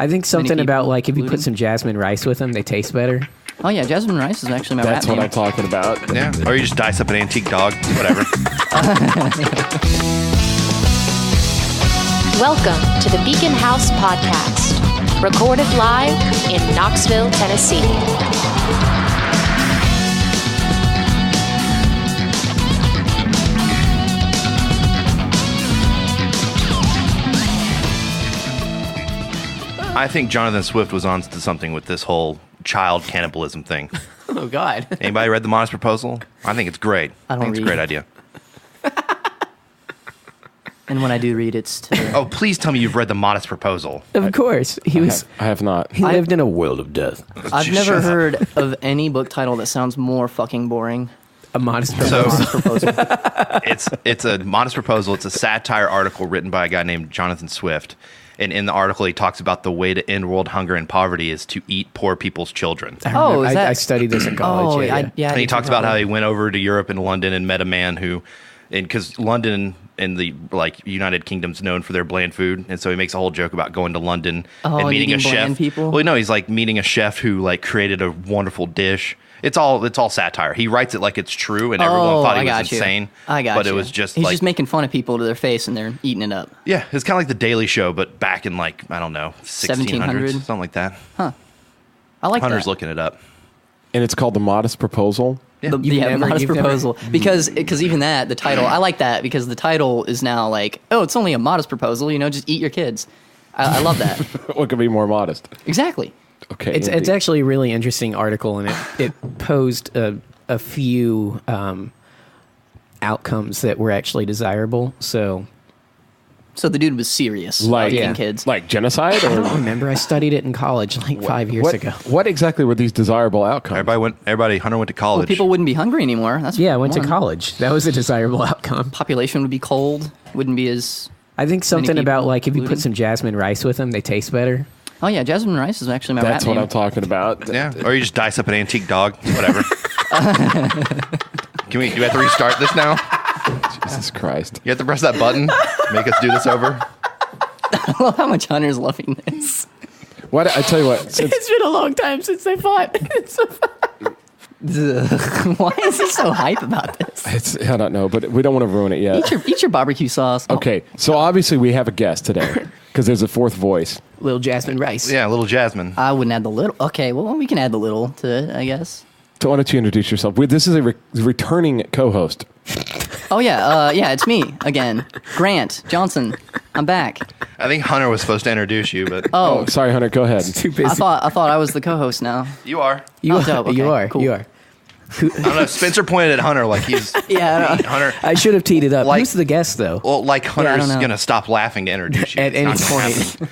I think something about like if you put some jasmine rice with them, they taste better. Oh yeah, jasmine rice is actually my That's rap what name. I'm talking about. Yeah. Or you just dice up an antique dog, whatever. Welcome to the Beacon House Podcast, recorded live in Knoxville, Tennessee. I think Jonathan Swift was on to something with this whole child cannibalism thing. Oh, God. Anybody read The Modest Proposal? I think it's great. I don't think it's a read. great idea. And when I do read, it's to... Oh, please tell me you've read The Modest Proposal. Of course. I have not. He lived in a world of death. I've Just never shut up. heard of any book title that sounds more fucking boring. A modest So proposal. Proposal. it's a Modest Proposal. It's a satire article written by a guy named Jonathan Swift. And in the article, he talks about the way to end world hunger and poverty is to eat poor people's children. Oh, is that... I studied this in college. Oh, yeah. yeah. And he talks about how he went over to Europe and London and met a man who, and because London and the United Kingdom's known for their bland food, and so he makes a whole joke about going to London and meeting a eating bland chef. people? Well, no, he's like meeting a chef who like created a wonderful dish. It's all satire. He writes it like it's true, and everyone thought he was insane. I got but you. It was just He's like just making fun of people to their face, and they're eating it up. yeah, it's kind of like the Daily Show, but back in like I don't know 1600s, something like that. I like Hunter's that. looking it up. And it's called The Modest Proposal. Yeah. The Modest Proposal. Because even that, the title, I like that because the title is now like, oh, it's only a modest proposal, just eat your kids. I love that. What could be more modest? Exactly. Okay. It's indeed. actually a really interesting article, and it posed a few outcomes that were actually desirable. So So the dude was serious like about eating kids. like genocide, I or don't remember. I studied it in college like 5 years ago. What exactly were these desirable outcomes? Hunter went to college. Well, people wouldn't be hungry anymore. That's Yeah, I went to one. college. That was a desirable outcome. Population would be cold. Wouldn't be as... I think something people about like if you put looting. some jasmine rice with them, they taste better. Oh yeah, jasmine rice is actually my That's rap what name. I'm talking about. Yeah, or you just dice up an antique dog, whatever. Do we have to restart this now? Jesus Christ. You have to press that button. Make us do this over. I love how much Hunter's loving this. What I tell you what, since It's been a long time since they fought. Why is he so hype about this? I don't know, but we don't want to ruin it yet. Eat your barbecue sauce. Okay, so obviously we have a guest today because there's a fourth voice. Little jasmine rice. Yeah, little Jasmine. I wouldn't add the little. Okay, well, we can add the little to it, I guess. So why don't you introduce yourself? This is a returning co-host. Oh, yeah. It's me again. Grant Johnson. I'm back. I think Hunter was supposed to introduce you, but Oh, sorry, Hunter. Go ahead. Too busy. I thought I was the co-host now. you are. you Oh, are. dope. You Okay, are. cool. You are. I don't know. Spencer pointed at Hunter like he's Yeah, I know. Hunter. I should have teed it up. Like- Who's the guest though? Well, like I Hunter's don't know. gonna stop laughing to introduce you At It's any not gonna point. happen.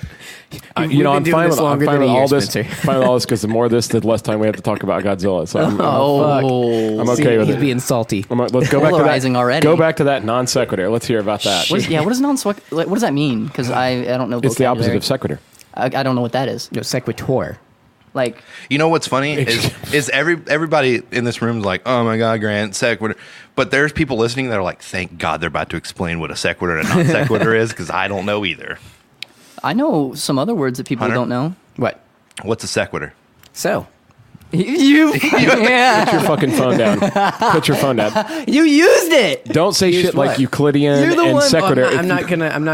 We've You know, been I'm doing fine this with, I'm longer fine than with a year, all this. Spencer. Fine with all this because the more of this, the less time we have to talk about Godzilla. So I'm Oh, okay with He's it. being salty. Let's go back to Polarizing that. already. Go back to that non sequitur. Let's hear about that. what does that mean? Because I don't know. It's the opposite vocabulary. of sequitur. I don't know what that is. No, sequitur. Like, You know what's funny is everybody in this room is like, oh my god, Grant, sequitur. But there's people listening that are like, thank God they're about to explain what a sequitur and a non sequitur is because I don't know either. I know some other words that people Hunter? don't know. What? What's a sequitur? So, You, yeah, Put your fucking phone down. Put your phone down. you used it. Don't say Used shit like what? Euclidean You're the and one- sequitur. I'm not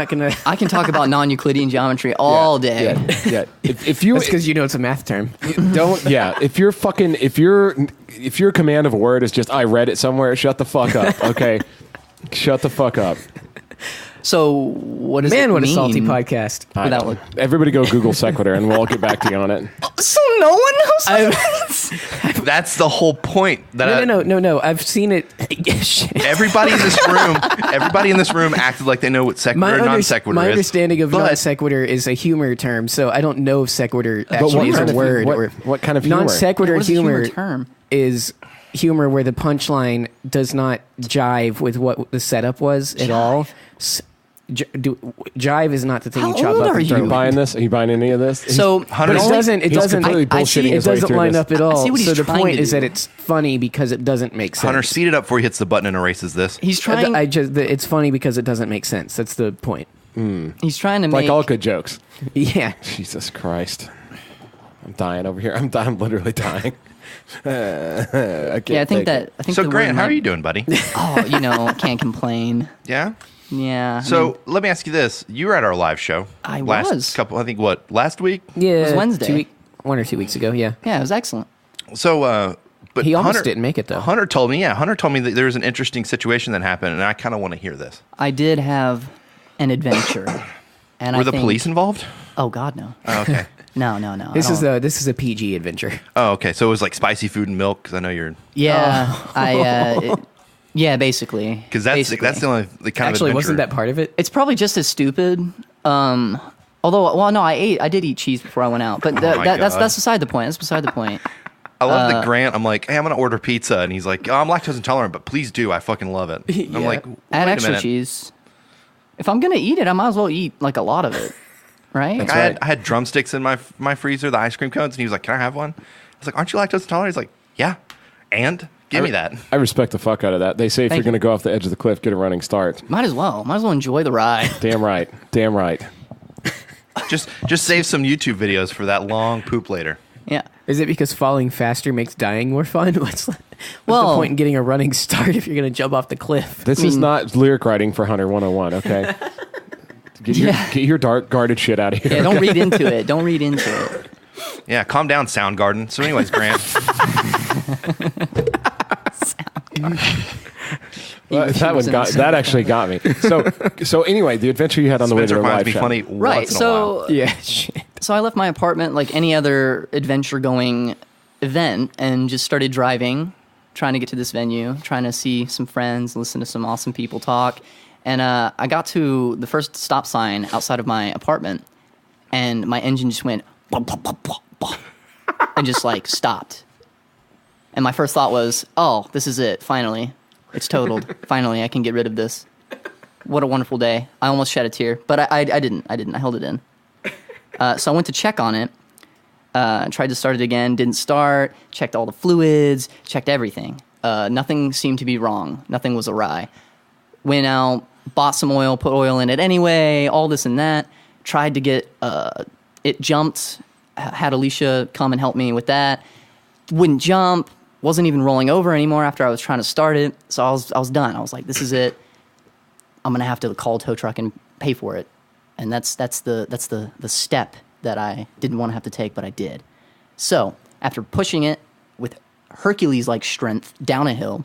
gonna. I can talk about non-Euclidean geometry all day. Yeah. If you That's because you know it's a math term. don't, yeah. If your command of a word is just I read it somewhere, shut the fuck up. Okay, shut the fuck up. So what does it Man, mean? what a salty podcast. I Without know. look- Everybody go Google sequitur and we'll get back to you on it. So no one knows. That's the whole point. That No. I've seen it. everybody in this room acted like they know what sequitur and non sequitur is. My understanding of But non sequitur is a humor term, so I don't know if sequitur But actually is kind a of- word. what kind of humor? Non sequitur What is a humor humor term? is humor where the punchline does not jive with what the setup was at all. Jive is not the thing How you chop old up are and you? Are throw. you buying this? Are you buying any of this? So But Hunter- it He's doesn't. It He's doesn't. completely I see bullshitting it his It way doesn't through line this. up at I all. see what he's So the trying point to is do. that it's funny because it doesn't make sense. Hunter, speed it up before he hits the button and erases this. he's trying. It's funny because it doesn't make sense. That's the point. He's trying to Like make all good jokes. Yeah. Jesus Christ. I'm dying over here. I'm literally dying. I think So the Grant, word how are might- you doing, buddy? Oh, can't complain. Yeah. Yeah. So let me ask you this: you were at our live show. I last was. couple. I think last week. Yeah. It was Wednesday. 1 or 2 weeks ago, yeah. yeah, it was excellent. So, but He almost Hunter didn't make it, though. Hunter told me that there was an interesting situation that happened, and I kind of want to hear this. I did have an adventure, and Were the police involved? Oh God, no. Oh, okay. No. This is a PG adventure. Oh, okay. So it was like spicy food and milk, because I know you're. Yeah, yeah, basically. Because that's the only the kind Actually, of adventure. wasn't that part of it? It's probably just as stupid. Although, well, no, I did eat cheese before I went out, but my that's God. beside the point. That's beside the point. I love that Grant. I'm like, hey, I'm gonna order pizza, and he's like, oh, I'm lactose intolerant, but please do. I fucking love it. I'm Yeah. like, Add wait a extra minute. cheese. If I'm gonna eat it, I might as well eat like a lot of it, right? Like, I had drumsticks in my freezer, the ice cream cones, and he was like, can I have one? I was like, aren't you lactose intolerant? He's like, yeah, and give me that. I respect the fuck out of that. They say if Thank you're going to you. go off the edge of the cliff, get a running start. Might as well enjoy the ride. Damn right. Damn right. Just save some YouTube videos for that long poop later. Yeah. Is it because falling faster makes dying more fun? What's the Well- point in getting a running start if you're going to jump off the cliff? This is not lyric writing for Hunter 101, okay? Get your dark guarded shit out of here. Yeah, don't read into it. Don't read into it. Yeah, calm down, Soundgarden. So, anyways, Grant, Well, that actually got me. So anyway, the adventure you had on the way to Spencer the finds live me show. funny Right. once in a while. So Yeah, shit. I left my apartment like any other adventure going event and just started driving, trying to get to this venue, trying to see some friends, listen to some awesome people talk. And I got to the first stop sign outside of my apartment, and my engine just went and just like stopped. And my first thought was, oh, this is it. Finally. It's totaled. Finally, I can get rid of this. What a wonderful day. I almost shed a tear, but I didn't. I held it in. So I went to check on it, tried to start it again, didn't start, checked all the fluids, checked everything. Nothing seemed to be wrong. Nothing was awry. Went out, bought some oil, put oil in it anyway, all this and that. Tried to get it jumped, had Alicia come and help me with that. Wouldn't jump, wasn't even rolling over anymore after I was trying to start it. So I was done. I was like, this is it. I'm going to have to call a tow truck and pay for it. And that's the step that I didn't want to have to take, but I did. So after pushing it with Hercules-like strength down a hill,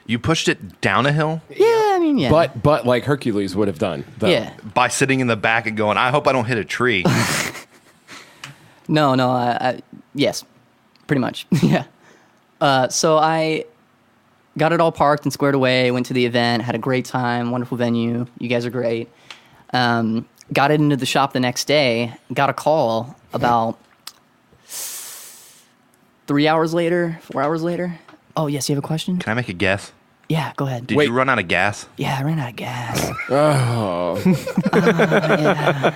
You pushed it down a hill yeah. But like Hercules would have done. though. Yeah. by sitting in the back and going, I hope I don't hit a tree. No, yes, pretty much. Yeah. So I got it all parked and squared away, went to the event, had a great time, wonderful venue. You guys are great. Got it into the shop the next day, got a call about 4 hours later. Oh, yes, you have a question? Can I make a guess? Yeah, go ahead. Did you run out of gas? Yeah, I ran out of gas. Oh. Yeah.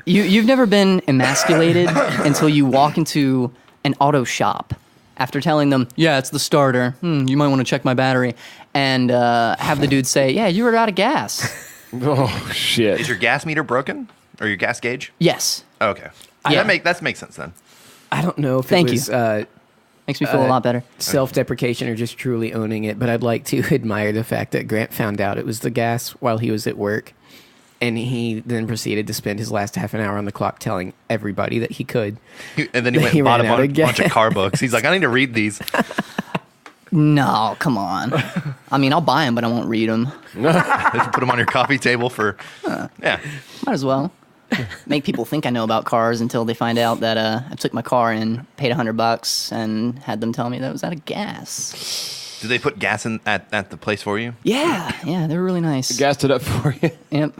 You've never been emasculated until you walk into an auto shop after telling them, yeah, it's the starter. You might want to check my battery. And have the dude say, yeah, you were out of gas. Oh, shit. Is your gas meter broken? Or your gas gauge? Yes. Oh, okay. Yeah. That makes sense then. I don't know if Thank it was Makes me feel a lot better. self-deprecation or just truly owning it, but I'd like to admire the fact that Grant found out it was the gas while he was at work, and he then proceeded to spend his last half an hour on the clock telling everybody that he could. And then he went He and bought a ran out of bunch of gas. car books. He's like, I need to read these. No, come on. I mean, I'll buy them, but I won't read them. Put them on your coffee table for, yeah. Might as well. Make people think I know about cars until they find out that I took my car and paid $100 and had them tell me that it was out of gas. Did they put gas in at the place for you? Yeah, they were really nice. Gassed it up for you. Yep.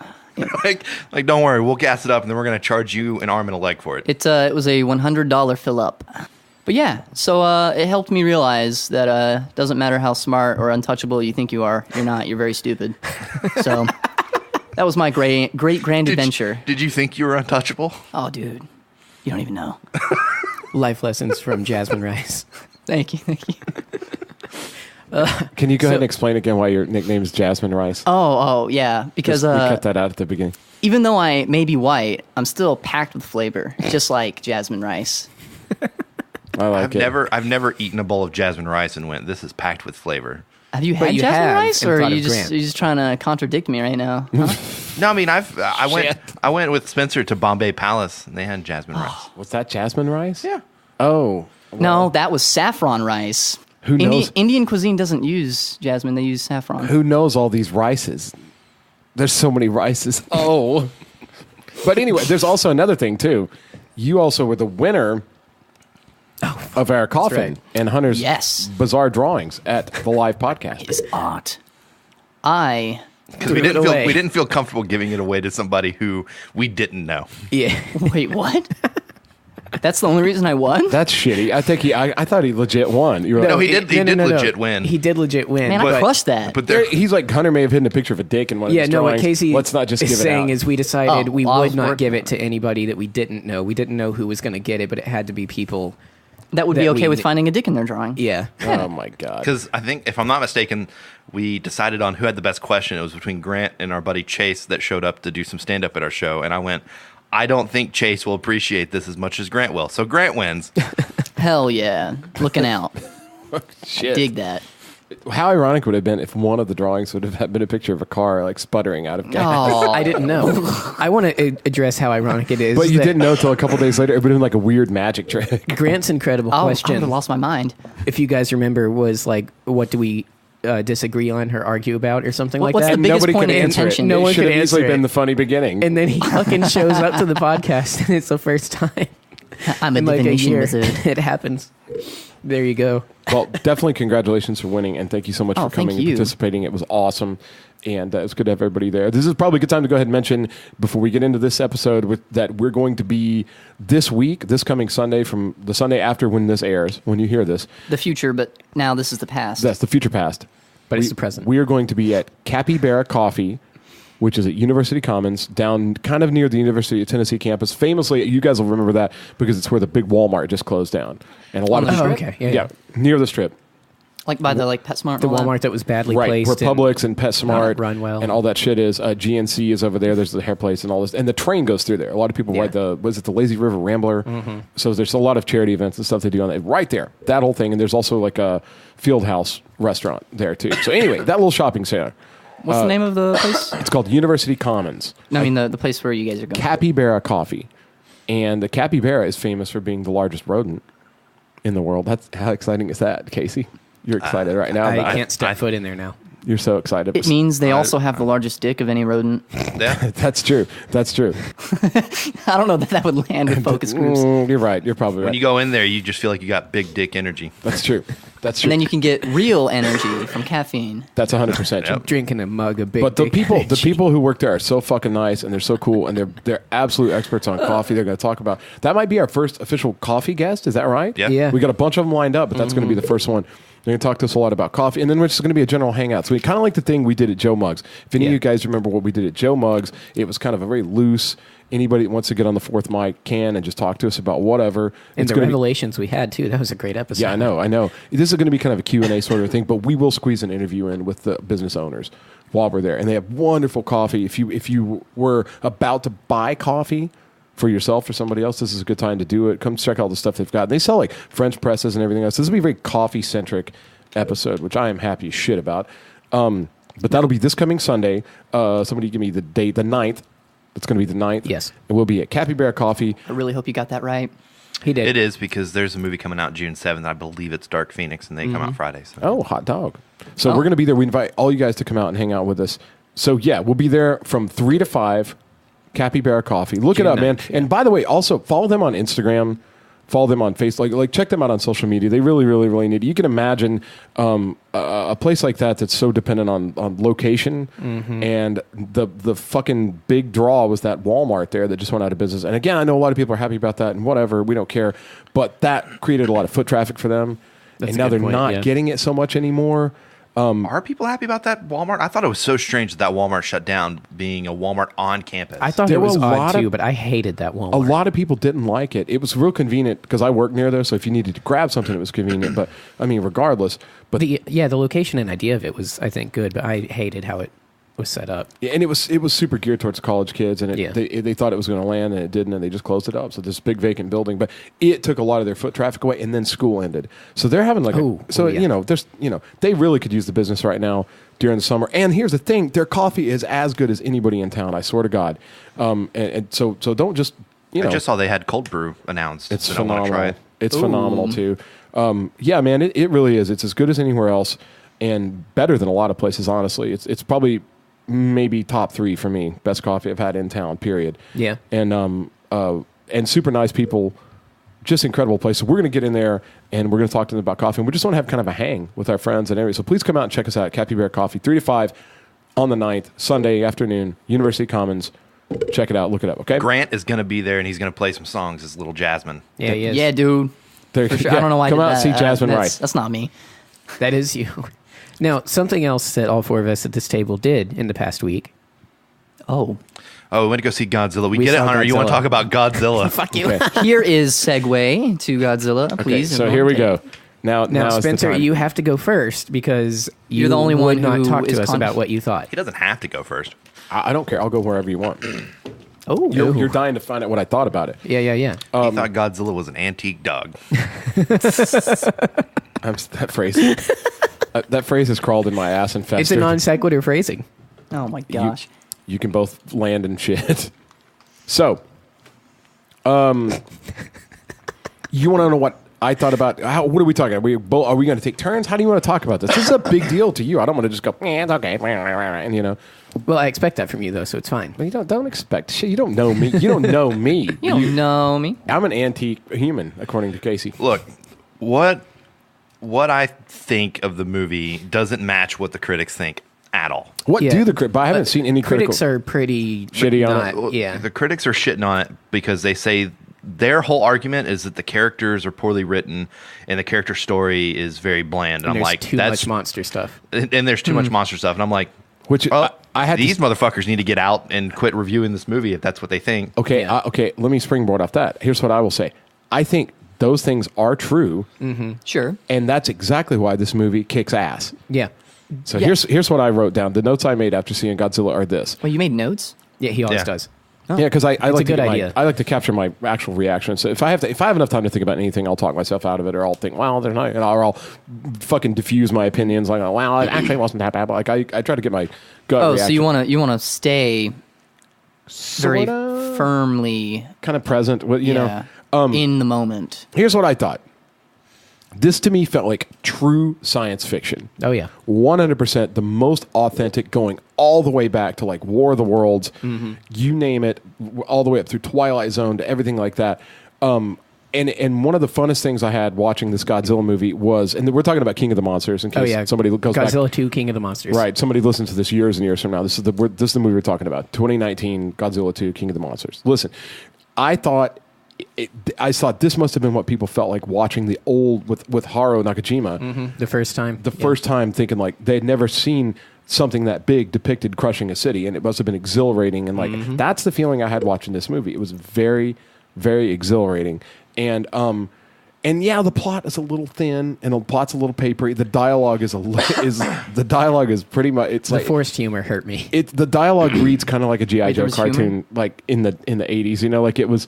like, don't worry, we'll gas it up, and then we're going to charge you an arm and a leg for it. It was a $100 fill up. But yeah, so it helped me realize that doesn't matter how smart or untouchable you think you are, you're not. You're very stupid. So that was my great grand adventure. Did you think you were untouchable? Oh, dude, you don't even know. Life lessons from Jasmine Rice. Thank you. Can you go ahead and explain again why your nickname is Jasmine Rice? Oh, yeah. Because We cut that out at the beginning. even though I may be white, I'm still packed with flavor, just like jasmine rice. I like it. I've never eaten a bowl of jasmine rice and went, this is packed with flavor. Have you had you jasmine have rice, in or are front you of just Grant. you just trying to contradict me right now? Huh? No, I mean I went with Spencer to Bombay Palace and they had jasmine rice. Was that Jasmine Rice? Yeah. Oh. No, that was saffron rice. Who knows? Indian cuisine doesn't use jasmine; they use saffron. Who knows all these rices? There's so many rices. Oh. But anyway, there's also another thing, too. You also were the winner of our coffin right. and Hunter's Yes. bizarre drawings at the live podcast. It is odd. I Because we didn't feel comfortable giving it away to somebody who we didn't know. Yeah. wait. What? That's the only reason I won. That's shitty. I think I thought he legit won. You were No, like, he did. He did legit win. He did legit win. Man, I crushed that. But there, he's like, Hunter may have hidden a picture of a dick in one of Yeah, his no, what drawings. Casey Let's not just is give it saying out. is we decided we well, I would was not working. give it to anybody that we didn't know. We didn't know who was going to get it, but it had to be people. that would that be okay we- with finding a dick in their drawing. Yeah. Oh, my God. because I think, if I'm not mistaken, we decided on who had the best question. It was between Grant and our buddy Chase that showed up to do some stand up at our show, and I went, I don't think Chase will appreciate this as much as Grant will. So Grant wins. Hell yeah, looking out. Shit. Dig that. How ironic would it have been if one of the drawings would have been a picture of a car like sputtering out of gas? Oh, I didn't know. I want to address how ironic it is. But you that didn't know until a couple days later. It would have been like a weird magic trick. Grant's incredible I would question, have lost my mind. if you guys remember, was like, what do we disagree on or argue about or something like What's that? the biggest Nobody point could of answer contention? it. No It one should could have easily answer been it. the funny beginning. And then he fucking shows up to the podcast, and it's the first time I'm a in like a divination year wizard. it happens. There you go. Well, definitely congratulations for winning, and thank you so much Oh, for coming thank and you. participating. It was awesome, and it's good to have everybody there. This is probably a good time to go ahead and mention, before we get into this episode, that we're going to be this week, this coming Sunday, from the Sunday after when this airs, when you hear this. The future, but now this is the past. That's the future past. But it's the present. We are going to be at Capybara Coffee, which is at University Commons, down kind of near the University of Tennessee campus. Famously, you guys will remember that because it's where the big Walmart just closed down. And a lot of On the people, strip? okay. Yeah. near the strip. Like by the PetSmart. The and all that. Walmart that was badly Right, placed. where Publix and PetSmart not run well. and all that shit is. GNC is over there. There's the hair place and all this. And the train goes through there. A lot of people Yeah. ride the Lazy River Rambler. So there's a lot of charity events and stuff they do on that. Right there. That whole thing. And there's also like a Field House restaurant there too. So anyway, that little shopping center. What's the name of the place? It's called University Commons. No, I mean the place where you guys are going. Capybara Coffee. And the capybara is famous for being the largest rodent in the world. How exciting is that, Casey? You're excited right now. I can't step foot in there now. You're so excited. It means they also have the largest dick of any rodent. Yeah. That's true. That's true. I don't know that would land with focus groups. You're right. You're probably When right. you go in there, you just feel like you got big dick energy. That's true. That's And true. then you can get real energy from caffeine. That's 100% true. Yep. Drinking a mug of big. But the dick people, the energy. people who work there are so fucking nice, and they're so cool, and they're absolute experts on coffee. They're going to talk about that. Might be our first official coffee guest. Is that right? Yeah. Yeah. We got a bunch of them lined up, but that's going to be the first one. They're going to talk to us a lot about coffee, and then it's going to be a general hangout. So we kind of like the thing we did at Joe Muggs. If any of Yeah. you guys remember what we did at Joe Muggs, it was kind of a very loose. Anybody that wants to get on the fourth mic can and just talk to us about whatever. and It's the gonna be- revelations we had too. That was a great episode. Yeah, I know. This is going to be kind of a Q&A sort of thing, but we will squeeze an interview in with the business owners while we're there. And they have wonderful coffee. If you were about to buy coffee for yourself or somebody else, this is a good time to do it. Come check out all the stuff they've got. They sell like French presses and everything else. This will be a very coffee-centric episode, which I am happy as shit about. But that'll be this coming Sunday. Somebody give me the date, the 9th. It's going to be the 9th. Yes. And we'll be at Capybara Coffee. I really hope you got that right. He did. It is because there's a movie coming out June 7th. I believe it's Dark Phoenix, and they come out Friday. So. Oh, hot dog. So Oh. we're going to be there. We invite all you guys to come out and hang out with us. So, yeah, we'll be there from 3 to 5, Capybara Coffee. Look June it up, man. 9th, And by the way, also follow them on Instagram. Follow them on Facebook. Like check them out on social media. They really, really, really need it. You can imagine a place like that's so dependent on location. And the fucking big draw was that Walmart there that just went out of business. And again, I know a lot of people are happy about that and whatever. We don't care. But that created a lot of foot traffic for them. That's and a now good they're point, not yeah. getting it so much anymore. Are people happy about that Walmart? I thought it was so strange that Walmart shut down, being a Walmart on campus. I thought There it was were a odd lot of- too, but I hated that Walmart. A lot of people didn't like it. It was real convenient because I work near there, so if you needed to grab something, it was convenient. But I mean, regardless. But the location and idea of it was, I think, good, but I hated how it was set up. yeah, and it was super geared towards college kids, and Yeah. they thought it was going to land, and it didn't, and they just closed it up. So this big vacant building, but it took a lot of their foot traffic away, and then school ended. So they're having yeah. there's they really could use the business right now during the summer. And here's the thing: their coffee is as good as anybody in town. I swear to God. And so don't just I just saw they had cold brew announced. It's and I want to phenomenal. try it. It's phenomenal too. Yeah, man, it really is. It's as good as anywhere else, and better than a lot of places. Honestly, it's probably maybe top 3 for me. Best coffee I've had in town. Period. Yeah. And super nice people. Just incredible place. So we're going to get in there and we're going to talk to them about coffee. And we just want to have kind of a hang with our friends and everything. So please come out and check us out at Cappy Bear Coffee, 3 to 5 on the 9th, Sunday afternoon, University Commons. Check it out. Look it up. Okay. Grant is going to be there, and he's going to play some songs as Little Jasmine. Yeah, he is. Yeah, dude. There, For sure. yeah, I don't know why I come did out and that. see Jasmine that's, Wright. That's not me. That is you. Now, something else that all 4 of us at this table did in the past week. Oh. Oh, we went to go see Godzilla. We We get it, saw Hunter. You want Godzilla. to talk about Godzilla? Fuck you. Okay. Here is segue to Godzilla, Okay, please. so here we go. Now Now, is the Spencer, time. you have to go first because you You're the only would one not who talk is to us con- about what you thought. He doesn't have to go first. I don't care. I'll go wherever you want. Oh, You're dying to find out what I thought about it. yeah. He thought Godzilla was an antique dog. That phrase. That phrase has crawled in my ass and festered. It's a non sequitur phrasing. Oh my gosh. You can both land in shit. So, you want to know what I thought about? What are we talking? Are we going to take turns? How do you want to talk about this? This is a big deal to you. I don't want to just go. It's okay, and Well, I expect that from you, though, so it's fine. Well, you don't expect shit. You don't know me. You don't know me. You don't know me. I'm an antique human, according to Casey. Look, what I think of the movie doesn't match what the critics think at all. What Yeah. do the critics? But I haven't seen any Critics critical. are pretty Shitty on not, it. Well, Yeah. The critics are shitting on it because they say their whole argument is that the characters are poorly written and the character story is very bland. And And I'm there's like, too that's much monster stuff. and there's too much monster stuff. And I'm like, Which well, I had to these motherfuckers need to get out and quit reviewing this movie if that's what they think. Okay, Yeah. okay. Let me springboard off that. Here's what I will say. I think those things are true, Sure. and that's exactly why this movie kicks ass. Yeah. So Yeah. here's what I wrote down. The notes I made after seeing Godzilla are this. Well, you made notes? Yeah, he always Yeah. does. Oh. Yeah, because I like a to good get idea. I like to capture my actual reaction. So if I have enough time to think about anything, I'll talk myself out of it, or I'll think, well, there's not, or I'll fucking diffuse my opinions. Like, well, it actually wasn't that bad. Like I try to get my gut. Oh, reaction. so you want to stay very Sorta. firmly kind of present. With, you know, in the moment. here's what I thought. This to me felt like true science fiction. Oh, yeah. 100% the most authentic, going all the way back to like War of the Worlds, you name it, all the way up through Twilight Zone to everything like that. And one of the funnest things I had watching this Godzilla movie was, and we're talking about King of the Monsters in case Oh, yeah. somebody goes back. Godzilla 2, King of the Monsters. Right, somebody listens to this years and years from now. This is the movie we're talking about. 2019 Godzilla 2, King of the Monsters. Listen, I thought this must have been what people felt like watching the old with Haruo Nakajima. The first time. The first time thinking like they'd never seen something that big depicted crushing a city, and it must have been exhilarating. And like that's the feeling I had watching this movie. It was very, very exhilarating. And yeah, the plot is a little thin, and the plot's a little papery. The dialogue is pretty much it's The like forced humor hurt me. the dialogue reads kind of like a GI Wait, Joe there was cartoon, humor? like in the 80s. You know, like it was.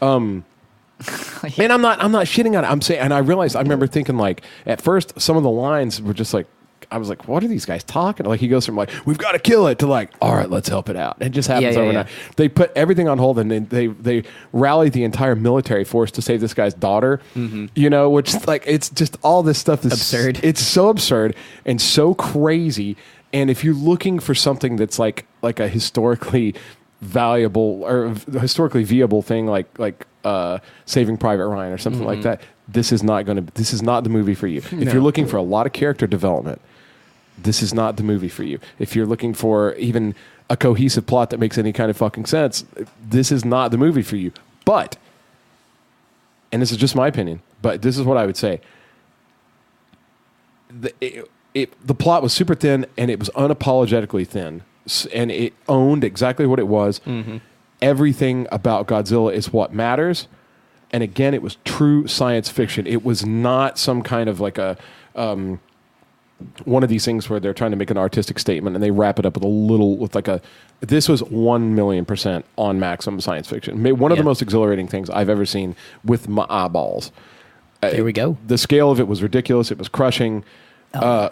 Man, I'm not shitting on it. I'm saying, and I realized I remember thinking like at first some of the lines were just like I was like, what are these guys talking? Like he goes from like we've got to kill it to like all right, let's help it out. It just happens Yeah, overnight. They put everything on hold and then they rallied the entire military force to save this guy's daughter. You know, which like it's just all this stuff is Absurd. It's so absurd and so crazy. And if you're looking for something that's like a historically valuable or historically viable thing like Saving Private Ryan or something like that, this is not the movie for you. If you're looking for a lot of character development, this is not the movie for you. If you're looking for even a cohesive plot that makes any kind of fucking sense, this is not the movie for you. But, and this is just my opinion, but this is what I would say. It the plot was super thin, and it was unapologetically thin, and it owned exactly what it was. Mm-hmm. Everything about Godzilla is what matters. And again, it was true science fiction. It was not some kind of like a one of these things where they're trying to make an artistic statement and they wrap it up with like a. This was 1,000,000% on maximum science fiction. One of the most exhilarating things I've ever seen with my eyeballs. Here we go. The scale of it was ridiculous. It was crushing. And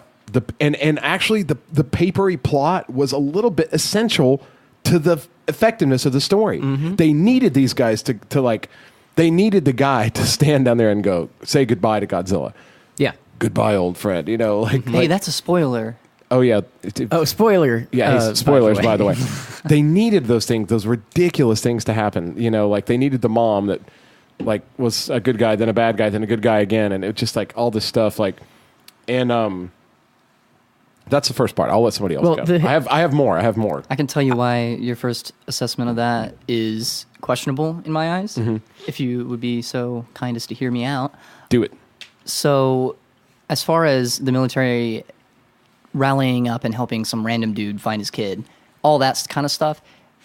actually the papery plot was a little bit essential to the effectiveness of the story. Mm-hmm. They needed these guys to like. They needed the guy to stand down there and go, say goodbye to Godzilla. Yeah. Goodbye, old friend. You know, like. Hey, that's a spoiler. Oh, yeah. Spoiler. Yeah, spoilers, by the way. They needed those things, those ridiculous things to happen. You know, like they needed the mom that, like, was a good guy, then a bad guy, then a good guy again. And it just like all this stuff. Like, and that's the first part. I'll let somebody else go. I have more. I can tell you why your first assessment of that is questionable in my eyes. Mm-hmm. If you would be so kind as to hear me out. Do it. So, as far as the military rallying up and helping some random dude find his kid, all that kind of stuff,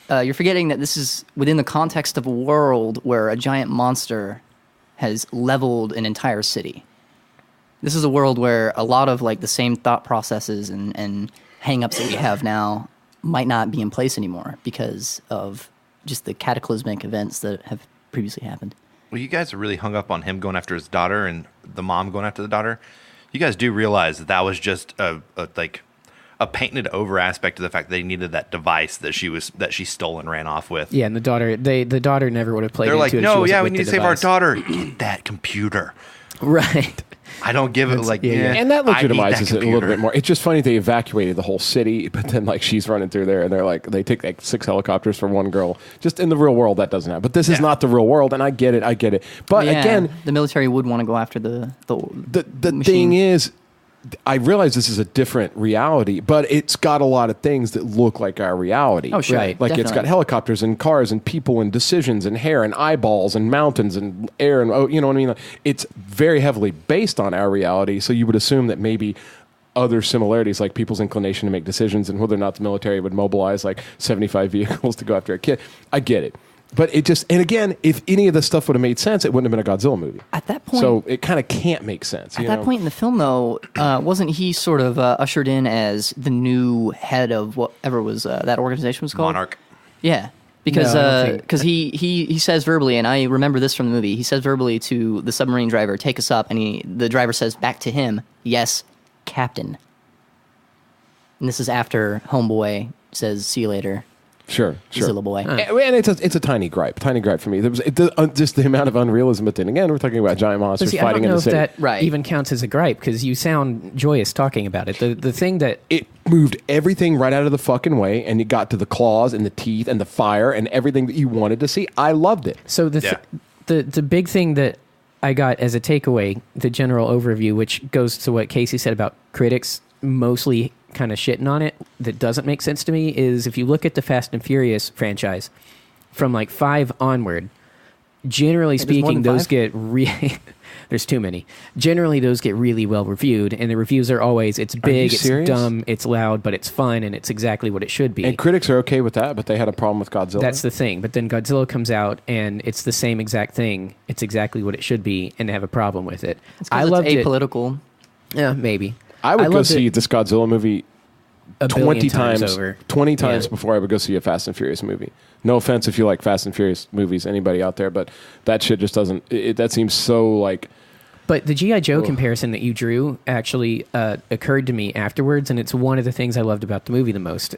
you're forgetting that this is within the context of a world where a giant monster has leveled an entire city. This is a world where a lot of like the same thought processes and hang-ups that we have now might not be in place anymore because of just the cataclysmic events that have previously happened. Well, you guys are really hung up on him going after his daughter and the mom going after the daughter. You guys do realize that was just a painted over aspect of the fact that they needed that device that she stole and ran off with. Yeah, and the daughter never would have played. They're like, into it. No, yeah, we need to save our daughter. Eat that computer. Right. I don't give it and that legitimizes it a little bit more. It's just funny they evacuated the whole city, but then like she's running through there, and they're like they take like 6 helicopters for one girl. Just in the real world, that doesn't happen. But this is not the real world, and I get it. But again, the military would want to go after the thing is. I realize this is a different reality, but it's got a lot of things that look like our reality. Oh, sure. Right. Like Definitely. It's got helicopters and cars and people and decisions and hair and eyeballs and mountains and air and, you know what I mean? It's very heavily based on our reality, so you would assume that maybe other similarities, like people's inclination to make decisions and whether or not the military would mobilize like 75 vehicles to go after a kid. I get it. But it just, and again, if any of this stuff would have made sense, it wouldn't have been a Godzilla movie. At that point. So it kind of can't make sense. At that point in the film, though, wasn't he sort of ushered in as the new head of whatever was that organization was called? Monarch. Yeah. Because he says verbally, and I remember this from the movie, he says verbally to the submarine driver, take us up, and the driver says back to him, yes, Captain. And this is after Homeboy says, see you later. Sure. Godzilla boy. And it's a tiny gripe for me. There was just the amount of unrealism, but then again, we're talking about giant monsters fighting in the city. I don't know if that even counts as a gripe, because you sound joyous talking about it. The thing that... It moved everything right out of the fucking way, and it got to the claws and the teeth and the fire and everything that you wanted to see. I loved it. So the big thing that I got as a takeaway, the general overview, which goes to what Casey said about critics mostly kind of shitting on it, that doesn't make sense to me, is if you look at the Fast and Furious franchise from like 5 onward, generally speaking, those get really there's too many. Generally, those get really well reviewed, and the reviews are always, it's big, it's dumb, it's loud, but it's fun, and it's exactly what it should be. And critics are okay with that, but they had a problem with Godzilla. That's the thing. But then Godzilla comes out, and it's the same exact thing. It's exactly what it should be, and they have a problem with it. I loved it. Apolitical. Yeah, maybe. I would go see this Godzilla movie 20 times over. 20 times before I would go see a Fast and Furious movie. No offense if you like Fast and Furious movies, anybody out there, but that shit just doesn't... that seems so like... But the G.I. Joe comparison that you drew actually occurred to me afterwards, and it's one of the things I loved about the movie the most.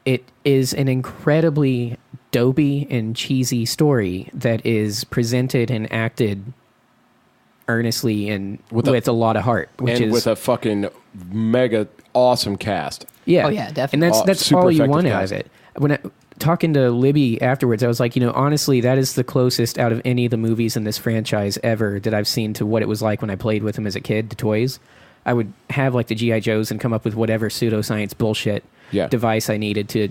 It is an incredibly dopey and cheesy story that is presented and acted earnestly and with a lot of heart, with a fucking mega awesome cast. Yeah. Oh yeah, definitely. And that's all you want out of it. When talking to Libby afterwards, I was like, honestly, that is the closest out of any of the movies in this franchise ever that I've seen to what it was like when I played with them as a kid, the toys. I would have like the G.I. Joes and come up with whatever pseudoscience bullshit device I needed to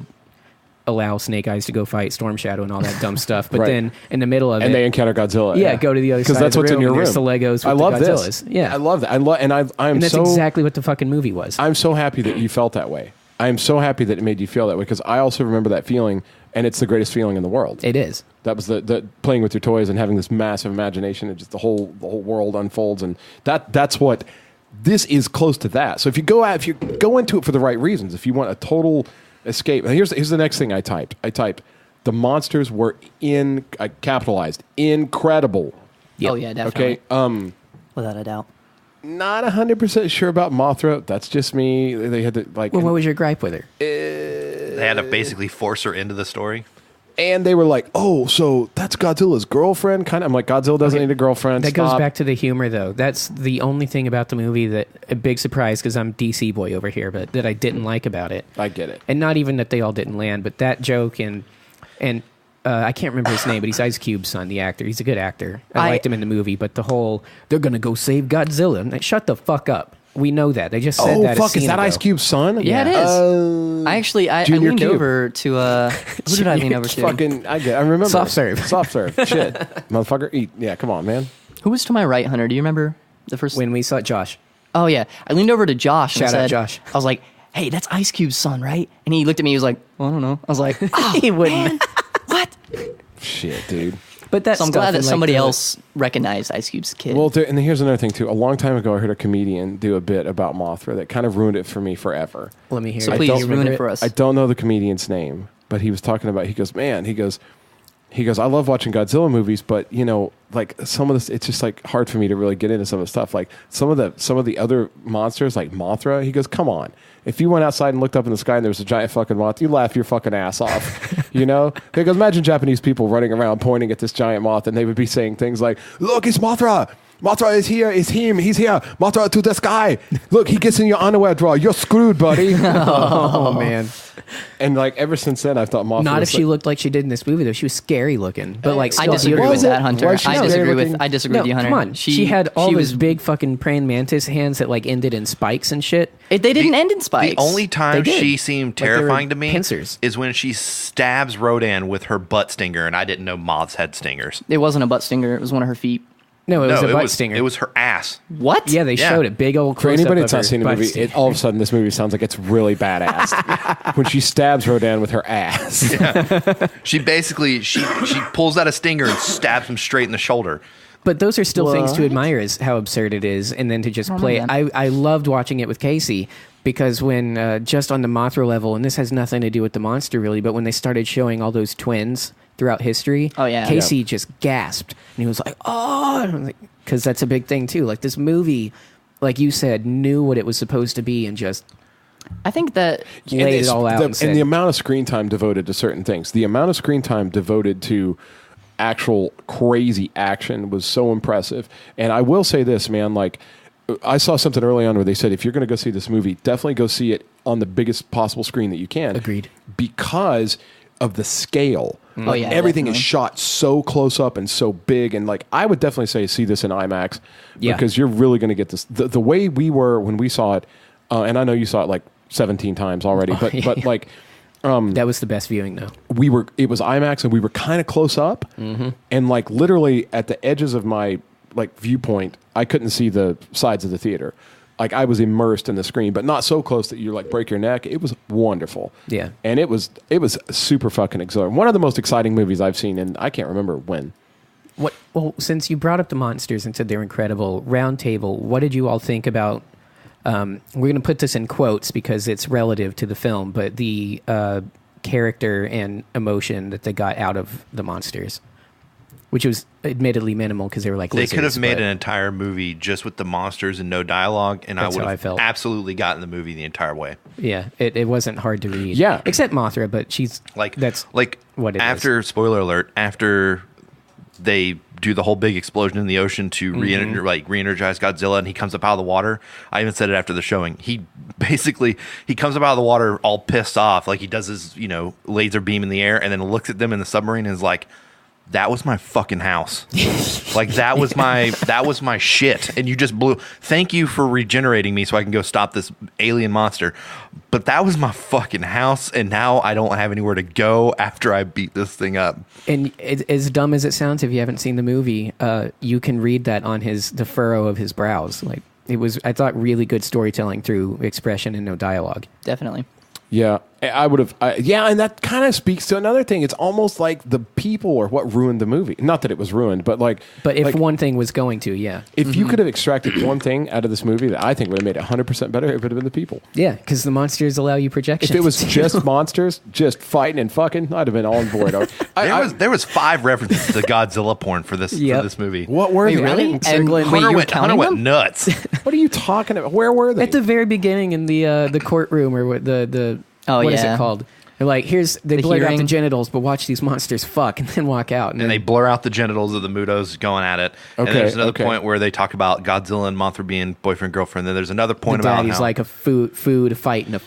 allow Snake Eyes to go fight Storm Shadow and all that dumb stuff. But Right. then in the middle of and it, they encounter Godzilla. go to the other side. Because that's of the what's in room, your and room. there's the Legos. With I love the this. Godzillas. Yeah, I love that. I'm and that's so exactly what the fucking movie was. I'm so happy that you felt that way. I'm so happy that it made you feel that way because I also remember that feeling, and it's the greatest feeling in the world. It is. That was the playing with your toys and having this massive imagination, and just the whole world unfolds, and that's what this is close to that. So if you go into it for the right reasons, if you want a total escape, and here's the next thing I typed. The monsters were capitalized incredible. Oh yeah, definitely. Okay. Without a doubt. Not 100% sure about Mothra. That's just me. They had to like. Well, what was your gripe with her? They had to basically force her into the story. And they were like, "Oh, so that's Godzilla's girlfriend?" Kind of. I'm like, Godzilla doesn't need a girlfriend. That goes Stop. back to the humor, though. That's the only thing about the movie that a big surprise, because I'm DC boy over here, but that I didn't like about it. I get it. And not even that they all didn't land, but that joke and I can't remember his name, but he's Ice Cube's son, the actor. He's a good actor. I liked him in the movie, but the whole they're gonna go save Godzilla. I'm like, shut the fuck up. We know that. They just said that. Oh fuck! Is that Ice Cube's son? Yeah, it is. I Junior leaned Cube. over to who did I lean over to? Fucking, I remember. Soft serve. Soft serve. Shit, motherfucker, eat. Yeah, come on, man. Who was to my right, Hunter? Do you remember the first? When we saw Josh. Oh yeah, I leaned over to Josh. Shout and out said, Josh. I was like, "Hey, that's Ice Cube's son, right?" And he looked at me. He was like, "Well, I don't know." I was like, "Oh, He wouldn't. man, what?" Shit, dude. But that's So I'm glad that somebody else recognized Ice Cube's kid. Well, and here's another thing too. A long time ago, I heard a comedian do a bit about Mothra that kind of ruined it for me forever. Let me hear so it. please don't ruin it for us. I don't know the comedian's name, but he was talking about. He goes, man. He goes, I love watching Godzilla movies, but like some of this, it's just like hard for me to really get into some of the stuff. Like some of the other monsters, like Mothra. He goes, come on. If you went outside and looked up in the sky and there was a giant fucking moth, you laugh your fucking ass off. He goes, imagine Japanese people running around pointing at this giant moth, and they would be saying things like, "Look, it's Mothra. Mothra is here. It's him. He's here. Mothra to the sky. Look, he gets in your underwear drawer. You're screwed, buddy." Oh man. And like ever since then, I've thought Mothra. Not was if she looked like she did in this movie, though. She was scary looking, but like I still disagree beautiful. with that, Hunter. Why is she I scary disagree looking? with you, Hunter. Come on. She had all she those was big fucking praying mantis hands that like ended in spikes and shit. They didn't end in spikes. The only time They did. she seemed Like they were terrifying to me pincers. is when she stabs Rodan with her butt stinger, and I didn't know moths had stingers. It wasn't a butt stinger. It was one of her feet. No, it was No, a butt stinger. It was her ass. What? Yeah, they Yeah. showed it. Big old For close-up anybody of that's not her seen the butt movie, stinger. all of a sudden this movie sounds like it's really badass. When she stabs Rodan with her ass. She basically she pulls out a stinger and stabs him straight in the shoulder. But those are still things to What? admire, is how absurd it is, and then to just play it. man. I loved watching it with Casey, because when just on the Mothra level, and this has nothing to do with the monster really, but when they started showing all those twins throughout history, Oh, yeah. Casey just gasped, and he was like, "Oh!" Because that's a big thing too. Like this movie, like you said, knew what it was supposed to be and just I think that laid it all out. And said, the amount of screen time devoted to certain things, the amount of screen time devoted to actual crazy action was so impressive. And I will say this, man, like I saw something early on where they said, if you're going to go see this movie, definitely go see it on the biggest possible screen that you can. Agreed. Because of the scale. Oh, yeah, Everything is definitely. shot so close up and so big. And like, I would definitely say see this in IMAX Yeah. because you're really going to get this. The way we were when we saw it, and I know you saw it like 17 times already, but yeah. but like that was the best viewing though. it was IMAX and we were kind of close up, and like literally at the edges of my like viewpoint, I couldn't see the sides of the theater. Like I was immersed in the screen, but not so close that you like break your neck. It was wonderful. Yeah. And it was super fucking exhilarating. One of the most exciting movies I've seen, and I can't remember when. What? Well, since you brought up the monsters and said they were incredible, round table, what did you all think about? We're going to put this in quotes because it's relative to the film, but the character and emotion that they got out of the monsters, which was admittedly minimal because they were like They could have lizards, made but- an entire movie just with the monsters and no dialogue, and That's I would how I have felt. absolutely gotten the movie the entire way. Yeah, it wasn't hard to read. Yeah. except Mothra, but she's that's Like what it is. after spoiler alert, after they do the whole big explosion in the ocean to Mm-hmm. re-energize Godzilla, and he comes up out of the water. I even said it after the showing. He comes up out of the water all pissed off, like he does his laser beam in the air, and then looks at them in the submarine and is like, that was my fucking house. Like that was my shit. And you just blew. Thank you for regenerating me so I can go stop this alien monster. But that was my fucking house, and now I don't have anywhere to go after I beat this thing up. And as dumb as it sounds, if you haven't seen the movie, you can read that on the furrow of his brows. Like it was, I thought, really good storytelling through expression and no dialogue. Definitely. Yeah, I would have. Yeah, and that kind of speaks to another thing. It's almost like the people are what ruined the movie. Not that it was ruined, but like. But if like, one thing was going to, yeah. If you could have extracted one thing out of this movie that I think would have made it 100% better, it would have been the people. Yeah, because the monsters allow you projections. If it was just monsters, just fighting and fucking, I'd have been on board. There was 5 references to Godzilla porn for this movie. What were Wait, they? really? And Hunter went nuts. What are you talking about? Where were they? at the very beginning in the courtroom or what what is it called? They're like, they blur out the hearing. genitals, but watch these monsters fuck and then walk out. And they blur out the genitals of the Mutos going at it. And there's another point where they talk about Godzilla and Mothra being boyfriend girlfriend. Then there's another point about he's how like a food, a fight, and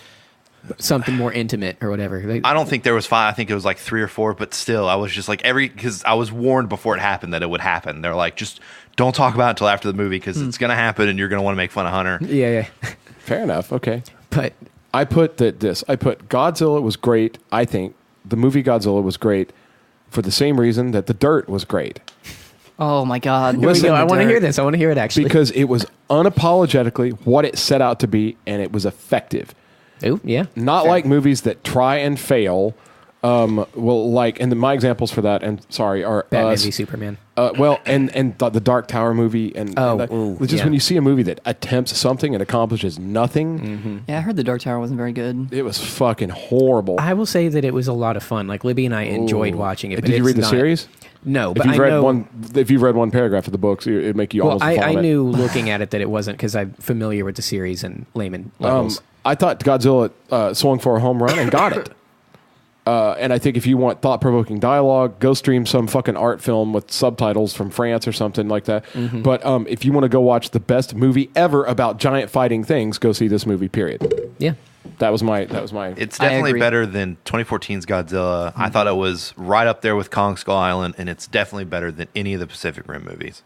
something more intimate or whatever. I don't think there was 5. I think it was like 3 or 4. But still, I was just like because I was warned before it happened that it would happen. They're like, just don't talk about it until after the movie because it's going to happen and you're going to want to make fun of Hunter. Yeah. Fair enough. Okay. But I put Godzilla was great. I think the movie Godzilla was great for the same reason that The Dirt was great. Oh my God! here we go. I want to hear this. I want to hear it actually because it was unapologetically what it set out to be, and it was effective. Oh yeah, not like movies that try and fail. And my examples for that, and sorry, are Batman v Superman. And the Dark Tower movie, when you see a movie that attempts something and accomplishes nothing. Mm-hmm. Yeah, I heard the Dark Tower wasn't very good. It was fucking horrible. I will say that it was a lot of fun. Like Libby and I enjoyed watching it. But did you read the series? No, but if you've read one paragraph of the books, it'd make you almost vomit. I knew looking at it that it wasn't because I'm familiar with the series and layman levels. I thought Godzilla swung for a home run and got it. And I think if you want thought-provoking dialogue, go stream some fucking art film with subtitles from France or something like that. Mm-hmm. But if you want to go watch the best movie ever about giant fighting things, go see this movie, period. Yeah. That was my. It's definitely better than 2014's Godzilla. Mm-hmm. I thought it was right up there with Kong Skull Island, and it's definitely better than any of the Pacific Rim movies.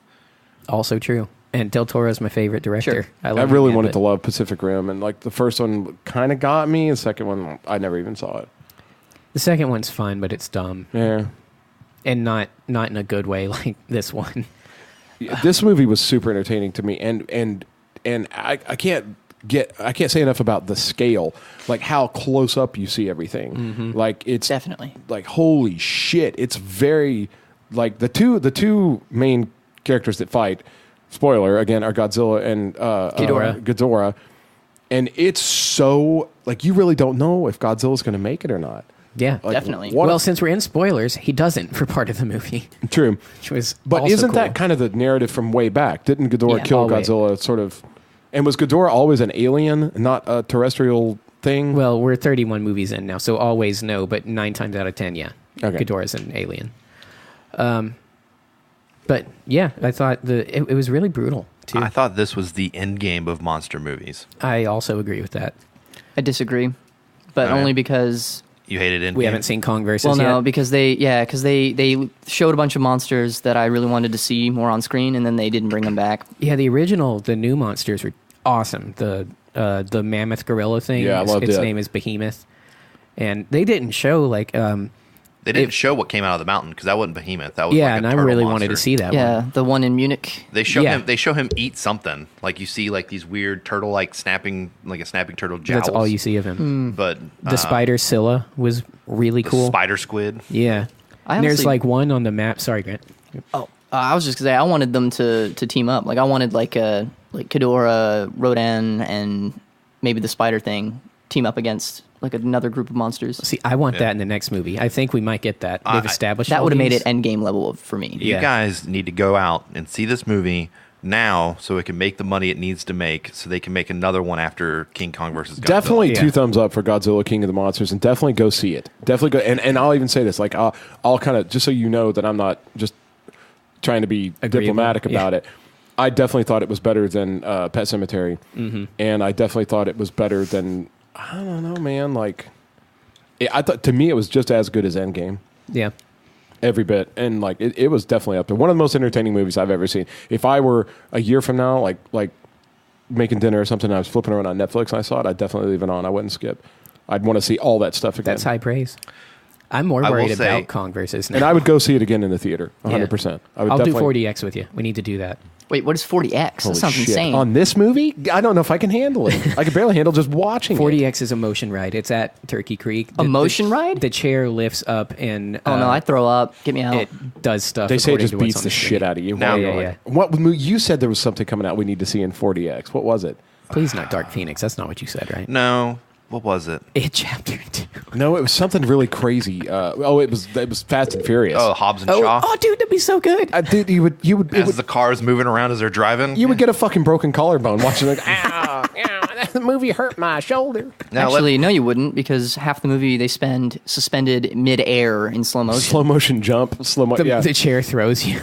Also true. And Del Toro's my favorite director. Sure. I really wanted to love Pacific Rim, and like the first one kind of got me. The second one, I never even saw it. The second one's fun, but it's dumb. Yeah. And not in a good way like this one. This movie was super entertaining to me, and I can't say enough about the scale, like how close up you see everything. Mm-hmm. Like it's definitely like holy shit. It's very like the two main characters that fight. Spoiler again are Godzilla and Ghidorah, and it's so like you really don't know if Godzilla's going to make it or not. Yeah, like, definitely. Well, since we're in spoilers, he doesn't for part of the movie. True. Which was but also isn't cool. that kind of the narrative from way back? Didn't Ghidorah kill Godzilla sort of? And was Ghidorah always an alien, not a terrestrial thing? Well, we're 31 movies in now, so always no, but 9 times out of 10, yeah. Okay. Ghidorah's an alien. But yeah, I thought it was really brutal, too. I thought this was the end game of monster movies. I also agree with that. I disagree, but only because... You hated Endgame? We haven't seen Kong versus yet. Well, no, because they showed a bunch of monsters that I really wanted to see more on screen, and then they didn't bring them back. Yeah, the new monsters were awesome. The mammoth gorilla thing. Yeah, I loved it. Its name is Behemoth, and they didn't show like. They didn't show what came out of the mountain because that wasn't Behemoth. That was and I really wanted to see that. Yeah, one. The one in Munich. They show him. They show him eat something. Like you see, like these weird turtle, like snapping, like a snapping turtle jowls. That's all you see of him. But the spider Scylla was really cool. Spider squid. Yeah, and there's like one on the map. Sorry, Grant. Oh, I was just gonna say I wanted them to team up. Like I wanted like Ghidorah, Rodan, and maybe the spider thing team up against like another group of monsters. See, I want that in the next movie. I think we might get that. They've established that would have made it endgame level for me. You guys need to go out and see this movie now so it can make the money it needs to make so they can make another one after King Kong versus Godzilla. Definitely 2 thumbs up for Godzilla King of the Monsters, and definitely go see it. Definitely go, and I'll even say this, like I'll kind of, just so you know that I'm not just trying to be diplomatic about it, I definitely thought it was better than Pet Sematary, and I definitely thought it was better than, I don't know, man, like I thought, to me it was just as good as Endgame. Yeah. Every bit. And like it was definitely up there. One of the most entertaining movies I've ever seen. If I were a year from now, like making dinner or something, and I was flipping around on Netflix and I saw it, I'd definitely leave it on. I wouldn't skip. I'd want to see all that stuff again. That's high praise. I'm more I will worried say- about Kong versus now. And I would go see it again in the theater, 100%. I would I'll do definitely- 40X with you. We need to do that. Wait, what is 40X? Holy That sounds shit. insane. On this movie? I don't know if I can handle it. I can barely handle just watching it. 40X is a motion ride. It's at Turkey Creek. A motion ride? The chair lifts up and Oh no, I'd throw up. Get me out. it does stuff. They say it according just to what's beats on the screen. shit out of you. Now- While you're Yeah, like, what movie? You said there was something coming out we need to see in 40X. What was it? Please not Dark Phoenix. That's not what you said, right? No. What was it? It Chapter 2. No, it was something really crazy. It was Fast and Furious. Oh, Hobbs and Shaw. Oh, dude, that'd be so good. Dude, As the car's moving around as they're driving. you would get a fucking broken collarbone watching like, ow, that movie hurt my shoulder. Now, Actually, no, you wouldn't, because half the movie they spend suspended mid-air in slow motion. Slow motion jump, The chair throws you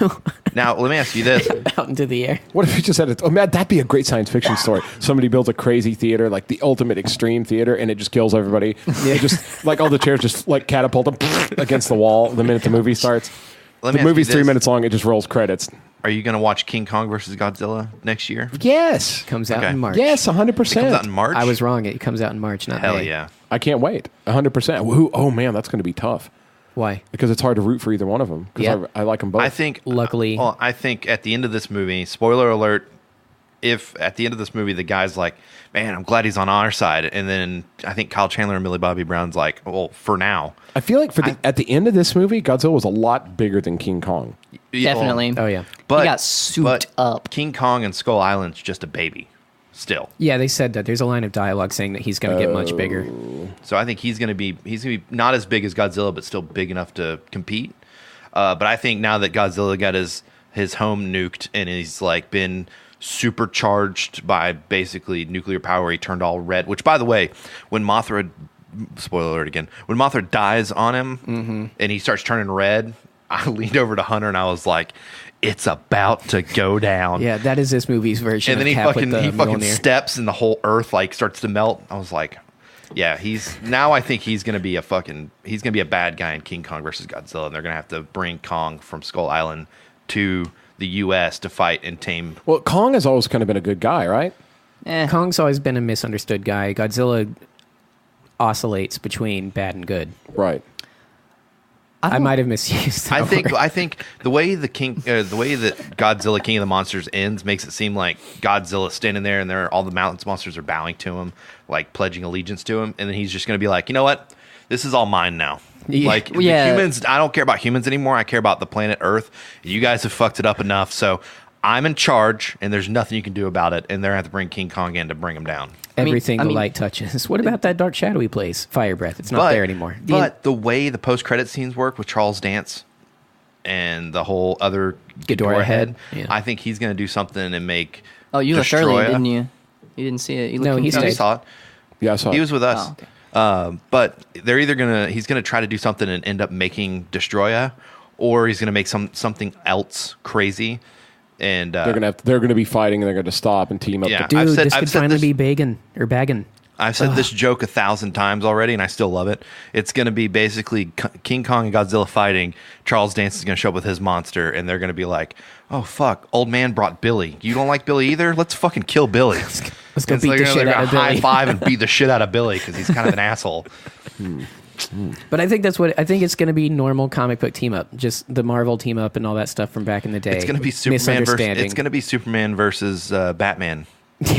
now let me ask you this. out into the air. What if you just had it? Oh man, that'd be a great science fiction story. Somebody builds a crazy theater, like the ultimate extreme theater, and it just kills everybody. It just like all the chairs just like catapult them against the wall the minute the movie starts. Let me The ask you movie's 3 this. minutes long. It just rolls credits. Are you going to watch King Kong versus Godzilla next year? Yes, Comes out Okay. in March. yes, 100%. Comes out in March? I was wrong. It comes out in March, not Hell May. yeah. I can't wait. 100%. Oh man, that's going to be tough Why? because it's hard to root for either one of them. Because Yeah. I like them both. I think Luckily- well, I think at the end of this movie, spoiler alert, if at the end of this movie the guy's like, "Man, I'm glad he's on our side," and then I think Kyle Chandler and Millie Bobby Brown's like, "Well, for now." I feel like at the end of this movie, Godzilla was a lot bigger than King Kong. Yeah, Definitely. Oh, yeah. But He got souped up. King Kong and Skull Island's just a baby still. Yeah, they said that. There's a line of dialogue saying that he's going to get much bigger. So I think he's going to be not as big as Godzilla, but still big enough to compete. But I think now that Godzilla got his home nuked and he's like been supercharged by basically nuclear power, he turned all red. Which, by the way, when Mothra, spoiler alert again, when Mothra dies on him and he starts turning red, I leaned over to Hunter and I was like, "It's about to go down." Yeah, that is this movie's version And then of he Cap fucking with the Mjolnir. steps and the whole earth like starts to melt. I was like, yeah, I think he's gonna be a bad guy in King Kong versus Godzilla, and they're gonna have to bring Kong from Skull Island to the US to fight and tame. Well, Kong has always kind of been a good guy, right? Kong's always been a misunderstood guy. Godzilla oscillates between bad and good. Right. I might have misused that word. I think the way that Godzilla King of the Monsters ends makes it seem like Godzilla's standing there and all the mountains monsters are bowing to him, like pledging allegiance to him, and then he's just going to be like, "You know what? This is all mine now." Yeah. Like the Yeah. humans, I don't care about humans anymore. I care about the planet Earth. You guys have fucked it up enough, so I'm in charge, and there's nothing you can do about it. And they're going to have to bring King Kong in to bring him down. Everything I the mean- light touches. What about that dark shadowy place? Fire breath. It's not there anymore. But the way the post-credit scenes work with Charles Dance and the whole other Ghidorah head, yeah. I think he's going to do something and make. Oh, you left early, Destroya. didn't you? You didn't see it. You No, looked he No, he confused. stayed. saw it. Yeah, I saw He it. was with us. Oh, okay. But they're either he's gonna try to do something and end up making Destroya, or he's gonna make something else crazy. And They're gonna be fighting and they're gonna stop and team up. Yeah. Dude, I've said- this I've could said finally this- be Baggin or Baggin. I've said this joke 1,000 times already, and I still love it. It's gonna be basically King Kong and Godzilla fighting. Charles Dance is gonna show up with his monster, and they're gonna be like, "Oh fuck, old man brought Billy. You don't like Billy either? Let's fucking kill Billy." Let's go And so beat the they're shit gonna out of high Billy. five and beat the shit out of Billy because he's kind of an asshole. But I think I think it's going to be normal comic book team up, just the Marvel team up and all that stuff from back in the day. It's gonna be Superman versus Batman.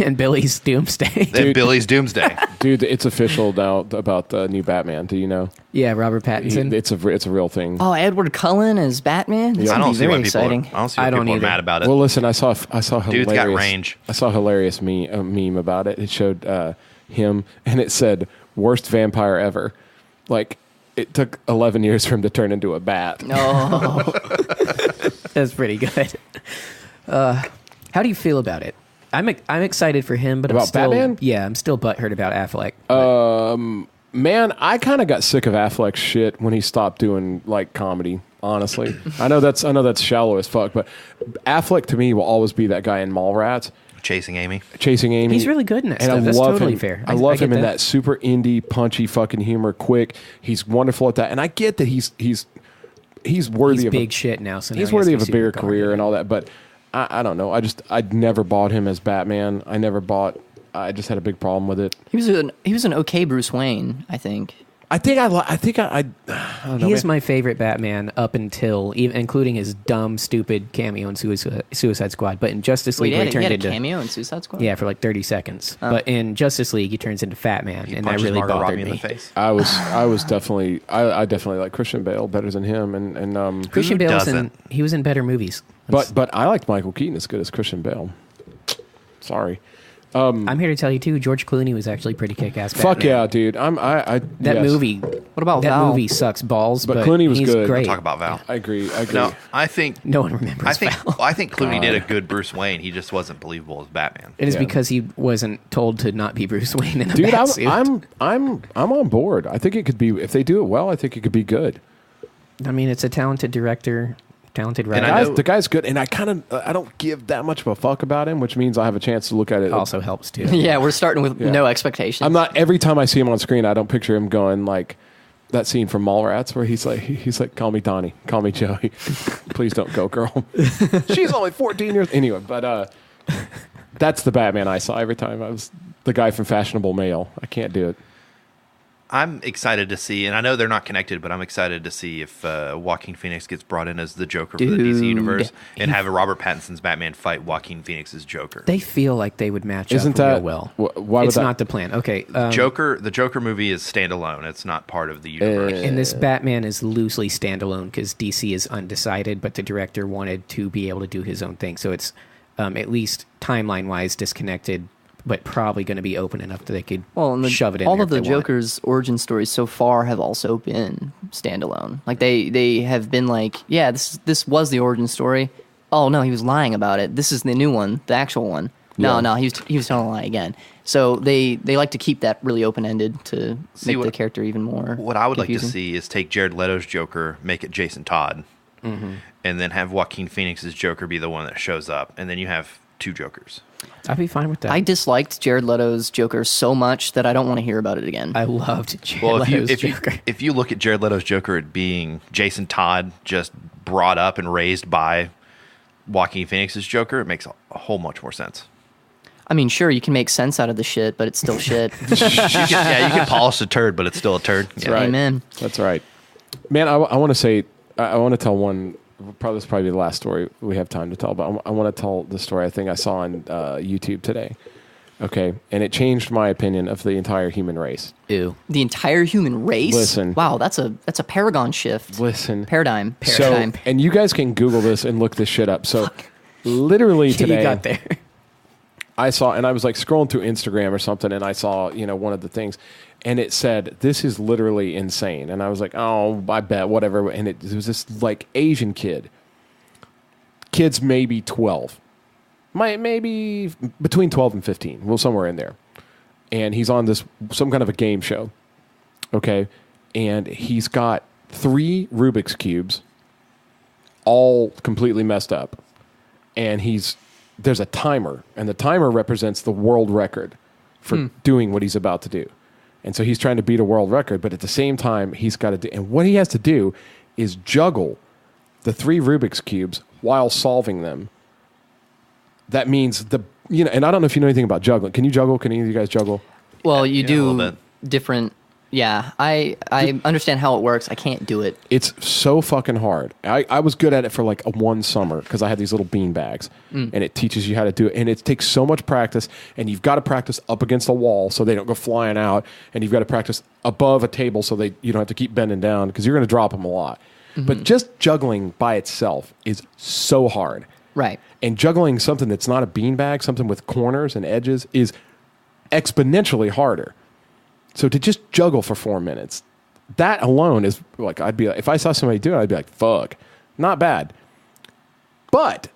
and Billy's Doomsday. Then Billy's Doomsday. Dude, it's official now about the new Batman. Do you know? Yeah, Robert Pattinson. It's a real thing. Oh, Edward Cullen as Batman. This I would don't be see very why people. exciting. I don't see why I don't people are either. mad about it. Well, listen, I saw hilarious. Dude's got range. I saw a hilarious meme about it. It showed him, and it said "worst vampire ever." Like it took 11 years for him to turn into a bat. No. That's pretty good. How do you feel about it? I'm excited for him, but I'm About still, Batman? Yeah, I'm still butthurt about Affleck. Man, I kind of got sick of Affleck's shit when he stopped doing like comedy. Honestly, I know that's shallow as fuck, but Affleck to me will always be that guy in Mallrats. Chasing Amy. Chasing Amy. He's really good in that and stuff. I That's love totally him. fair. I love get him in that super indie, punchy fucking humor, quick. He's wonderful at that, and I get that he's he's worthy He's of big shit now. So now he's he has worthy to of be a bigger super career guarded. and all that. But I don't know. I'd never bought him as Batman. I just had a big problem with it. He was an okay Bruce Wayne, I think. I don't know. He is man. my favorite Batman up until, even including his dumb, stupid cameo in Suicide Squad. But in Justice Wait, League, he where had, he he turned had a into cameo in Suicide Squad? yeah for like 30 seconds. Oh. But in Justice League, he turns into Fat Man, He and that punches really Margot bothered Robbie in me. the face. I was definitely I definitely like Christian Bale better than him and Christian Bale doesn't? he was in better movies. but I liked Michael Keaton as good as Christian Bale. Sorry. I'm here to tell you too. George Clooney was actually pretty kick-ass. Fuck Batman. yeah, dude. That yes. movie. What about that Val? movie sucks balls, But but Clooney was he's good. great. Talk about Val. I agree. No, I think No one remembers Val. I think Clooney did a good Bruce Wayne. He just wasn't believable as Batman. It is Yeah. because he wasn't told to not be Bruce Wayne in a Dude, bat suit. I'm on board. I think it could be if they do it well. I think it could be good. I mean, it's a talented director, talented writer. I know- The guy's good, and I don't give that much of a fuck about him, which means I have a chance to look at it. also helps too. Yeah, we're starting with Yeah. no expectations. I'm not every time I see him on screen. I don't picture him going like that scene from Mallrats where he's like, call me Donnie, call me Joey, please don't go, girl. She's only 14 years anyway. But that's the Batman I saw every time. I was the guy from Fashionable Male. I can't do it. I'm excited to see, and I know they're not connected, but I'm excited to see if Joaquin Phoenix gets brought in as the Joker for the DC Dude. universe and have Robert Pattinson's Batman fight Joaquin Phoenix's Joker. They feel like they would match Isn't up real that well. Why would It's that? not the plan. Okay, the Joker movie is standalone. It's not part of the universe. and this Batman is loosely standalone because DC is undecided, but the director wanted to be able to do his own thing. So it's at least timeline-wise disconnected, but probably going to be open enough that they could and shove it in all there of if the they want. Joker's origin stories so far have also been standalone. Like they have been like, yeah, this was the origin story. Oh no, he was lying about it. This is the new one, the actual one. Yeah. No, he was telling a lie again. So they like to keep that really open ended to make the character even more. What I would like to confusing. see is take Jared Leto's Joker, make it Jason Todd, and then have Joaquin Phoenix's Joker be the one that shows up, and then you have two Jokers. I'd be fine with that. I disliked Jared Leto's Joker so much that I don't want to hear about it again. I loved Jared Well, Leto's Joker. if you look at Jared Leto's Joker at being Jason Todd just brought up and raised by Joaquin Phoenix's Joker, it makes a whole much more sense. I mean, sure, you can make sense out of the shit, but it's still shit. You can polish a turd, but it's still a turd. Yeah. right. Amen. That's right, man. I want to say I want to tell one. This will probably be the last story we have time to tell, but I want to tell the story I think I saw on YouTube today. Okay, and it changed my opinion of the entire human race. Ew. The entire human race. Listen. Wow, that's a paragon shift. Listen, Paradigm. So, and you guys can Google this and look this shit up. So, literally today, You got there. I saw, and I was like scrolling through Instagram or something, and I saw, one of the things, and it said, "This is literally insane." And I was like, "Oh, I bet, whatever." And it was this like Asian kids maybe 12, maybe between 12 and 15, well, somewhere in there. And he's on some kind of a game show, okay, and he's got 3 Rubik's cubes, all completely messed up, and there's a timer, and the timer represents the world record for doing what he's about to do. And so he's trying to beat a world record, but at the same time, he's got to do, and what he has to do is juggle the 3 Rubik's cubes while solving them. That means and I don't know if you know anything about juggling. Can you juggle? Can any of you guys juggle? Well, you Yeah, a little do bit. different. Yeah, I understand how it works. I can't do it. It's so fucking hard. I was good at it for like one summer because I had these little bean bags, and it teaches you how to do it. And it takes so much practice, and you've got to practice up against a wall so they don't go flying out, and you've got to practice above a table so you don't have to keep bending down because you're going to drop them a lot. But just juggling by itself is so hard. Right. And juggling something that's not a beanbag, something with corners and edges, is exponentially harder. So to just juggle for 4 minutes, that alone is like, if I saw somebody do it, I'd be like, fuck, not bad. But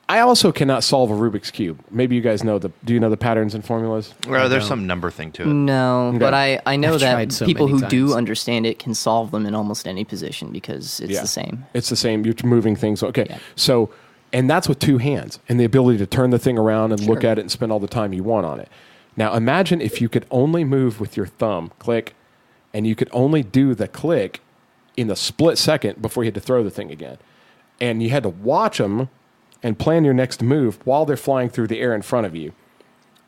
I also cannot solve a Rubik's Cube. Maybe you guys do you know the patterns and formulas? Well, there's some number thing to it. No, but I know I've that tried so people many who do times. understand it can solve them in almost any position because it's the same. It's the same. You're moving things. Okay. Yeah. So, and that's with 2 hands and the ability to turn the thing around and look at it and spend all the time you want on it. Now, imagine if you could only move with your thumb, click, and you could only do the click in the split second before you had to throw the thing again. And you had to watch them and plan your next move while they're flying through the air in front of you.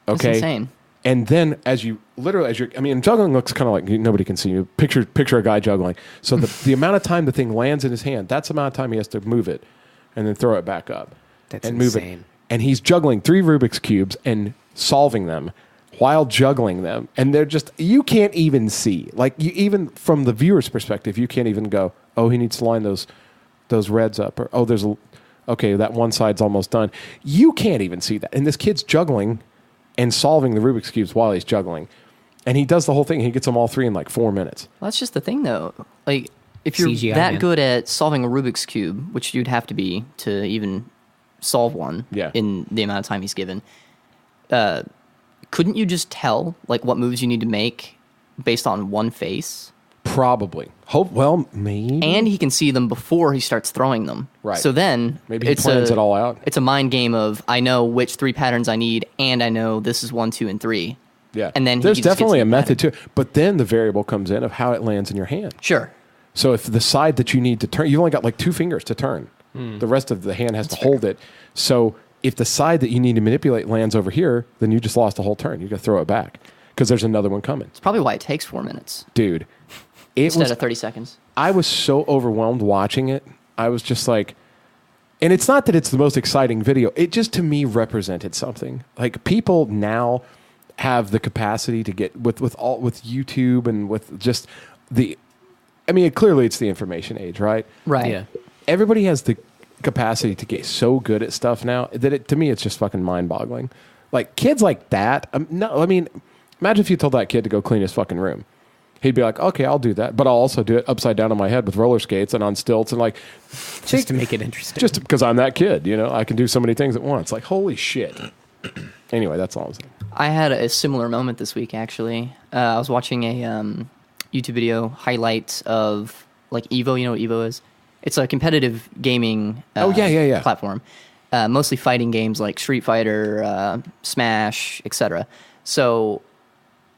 Okay. That's insane. And then juggling looks kind of like nobody can see you. Picture a guy juggling. So the amount of time the thing lands in his hand, that's the amount of time he has to move it and then throw it back up. That's and insane. Move it. And he's juggling 3 Rubik's Cubes and solving them while juggling them. And they're just, you can't even see. Like, you even from the viewer's perspective, you can't even go, oh, he needs to line those reds up. Or, oh, okay, that one side's almost done. You can't even see that. And this kid's juggling and solving the Rubik's Cubes while he's juggling. And he does the whole thing. He gets them all 3 in like 4 minutes. Well, that's just the thing, though. Like, if you're CGI, that man. good at solving a Rubik's Cube, which you'd have to be to even solve one in the amount of time he's given, couldn't you just tell like what moves you need to make based on one face? Probably. Maybe. And he can see them before he starts throwing them. Right. So then Maybe he plans it all out. It's a mind game of, I know which 3 patterns I need, and I know this is 1, 2, and 3. Yeah. And then there's he just definitely gets a the method pattern. to it. But then the variable comes in of how it lands in your hand. Sure. So if the side that you need to turn, you've only got like 2 fingers to turn. The rest of the hand has to hold it. So if the side that you need to manipulate lands over here, then you just lost the whole turn. You got to throw it back because there's another one coming. It's probably why it takes 4 minutes Dude. instead of 30 seconds. I was so overwhelmed watching it. I was just like, and it's not that it's the most exciting video. It just to me represented something. Like, people now have the capacity to get with YouTube and with just clearly it's the information age, right? Right. Yeah. Everybody has the capacity to get so good at stuff now that to me it's just fucking mind-boggling. Like, kids like that. Imagine if you told that kid to go clean his fucking room. He'd be like, okay, I'll do that, but I'll also do it upside down on my head with roller skates and on stilts and like, Just to make it interesting. just because I'm that kid, I can do so many things at once. Like, holy shit. Anyway, that's all I'm saying. I had a similar moment this week, actually. I was watching a YouTube video highlight of like Evo. You know what Evo is? It's a competitive gaming platform. Mostly fighting games like Street Fighter, Smash, etc. So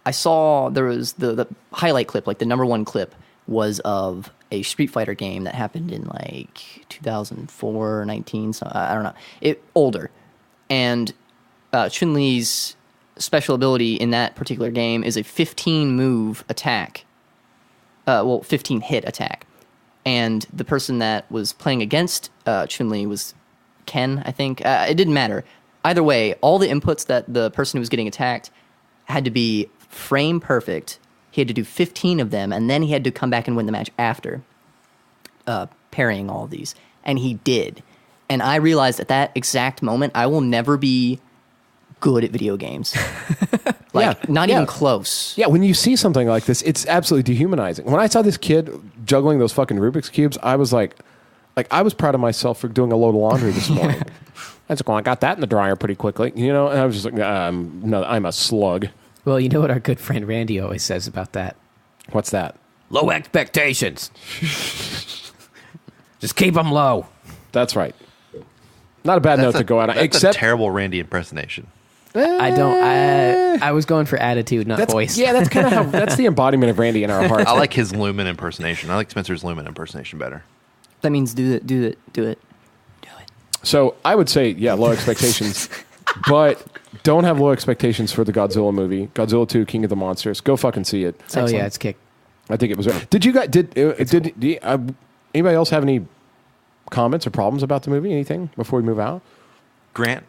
I saw there was the highlight clip, like the number 1 clip, was of a Street Fighter game that happened in like 2004, 19, so I don't know. Older. And Chun-Li's special ability in that particular game is a 15-move attack. 15-hit attack. And the person that was playing against Chun-Li was Ken, I think. It didn't matter. Either way, all the inputs that the person who was getting attacked had to be frame perfect. He had to do 15 of them, and then he had to come back and win the match after parrying all of these. And he did. And I realized at that exact moment, I will never be good at video games. Not even close. Yeah, when you see something like this, it's absolutely dehumanizing. When I saw this kid juggling those fucking Rubik's Cubes, I was like I was proud of myself for doing a load of laundry this morning. I was going, I got that in the dryer pretty quickly, and I was just like, no, I'm a slug. Well, you know what our good friend Randy always says about that? What's that? Low expectations. Just keep them low. That's right. Not a bad note to go out on. That's Except a terrible Randy impersonation. I was going for attitude, not voice. Yeah, that's kind of that's the embodiment of Randy in our hearts. I like his Lumen impersonation. I like Spencer's Lumen impersonation better. That means do it. So I would say, low expectations, but don't have low expectations for the Godzilla movie, Godzilla 2, King of the Monsters. Go fucking see it. Oh yeah, it's kick. I think it was. Did you guys? Anybody else have any comments or problems about the movie? Anything before we move out? Grant?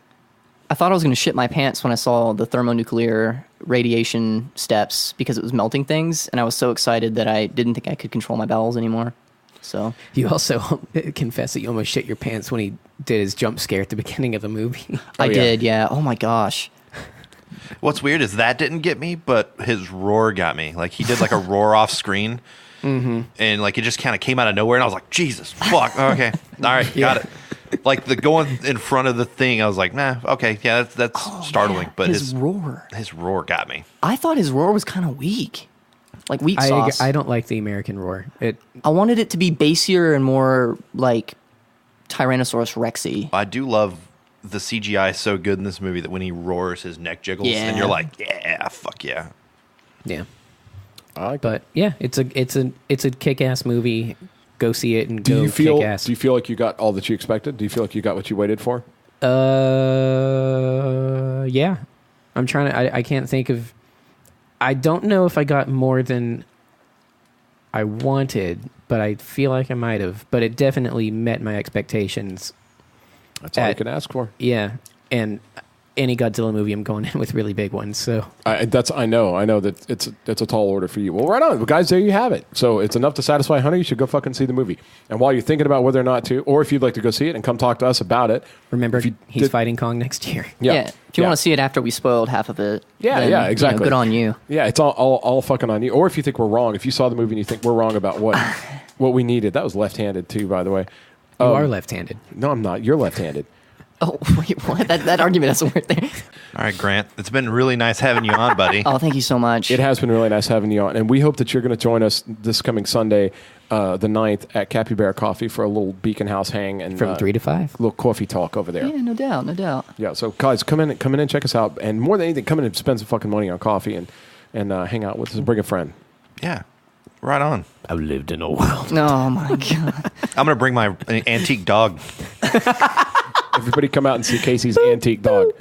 I thought I was going to shit my pants when I saw the thermonuclear radiation steps because it was melting things, and I was so excited that I didn't think I could control my bowels anymore. So You also confess that you almost shit your pants when he did his jump scare at the beginning of the movie. I did, yeah. Oh my gosh. What's weird is that didn't get me, but his roar got me. Like, he did like a roar off screen, and like it just kind of came out of nowhere, and I was like, Jesus, fuck, okay, all right, got it. Like the going in front of the thing, I was like, nah, okay, yeah, that's startling. Yeah. But his roar got me. I thought his roar was kind of weak. Like weak sauce. I don't like the American roar. I wanted it to be bassier and more like Tyrannosaurus Rexy. I do love the CGI so good in this movie that when he roars, his neck jiggles, and you're like, yeah, fuck yeah. Yeah. I like But yeah, it's a kick-ass movie. go see it and Do go you feel? kick ass. Do you feel like you got all that you expected? Do you feel like you got what you waited for? Yeah. I'm trying to. I can't think of. I don't know if I got more than I wanted, but I feel like I might have. But it definitely met my expectations. That's all you can ask for. Yeah, and any Godzilla movie, I'm going in with really big ones. So I know that it's a tall order for you. Well, right on, well, guys. There you have it. So it's enough to satisfy Hunter. You should go fucking see the movie. And while you're thinking about whether or not to, or if you'd like to go see it and come talk to us about it, remember, he's fighting Kong next year. Yeah. If you want to see it after we spoiled half of it, then, exactly. Good on you. Yeah, it's all fucking on you. Or if you think we're wrong, if you saw the movie and you think we're wrong about what we needed, that was left-handed too, by the way. You are left-handed. No, I'm not. You're left-handed. Oh, wait, what? That argument doesn't work there. All right, Grant. It's been really nice having you on, buddy. Oh, thank you so much. It has been really nice having you on, and we hope that you're going to join us this coming Sunday, the 9th, at Capybara Coffee for a little Beacon House hang and From 3 to 5. A little coffee talk over there. Yeah, no doubt. Yeah, so guys, come in and check us out, and more than anything, come in and spend some fucking money on coffee and hang out with us and bring a friend. Yeah, right on. I've lived in a world. Oh my god. I'm going to bring my antique dog. Everybody come out and see Casey's antique dog.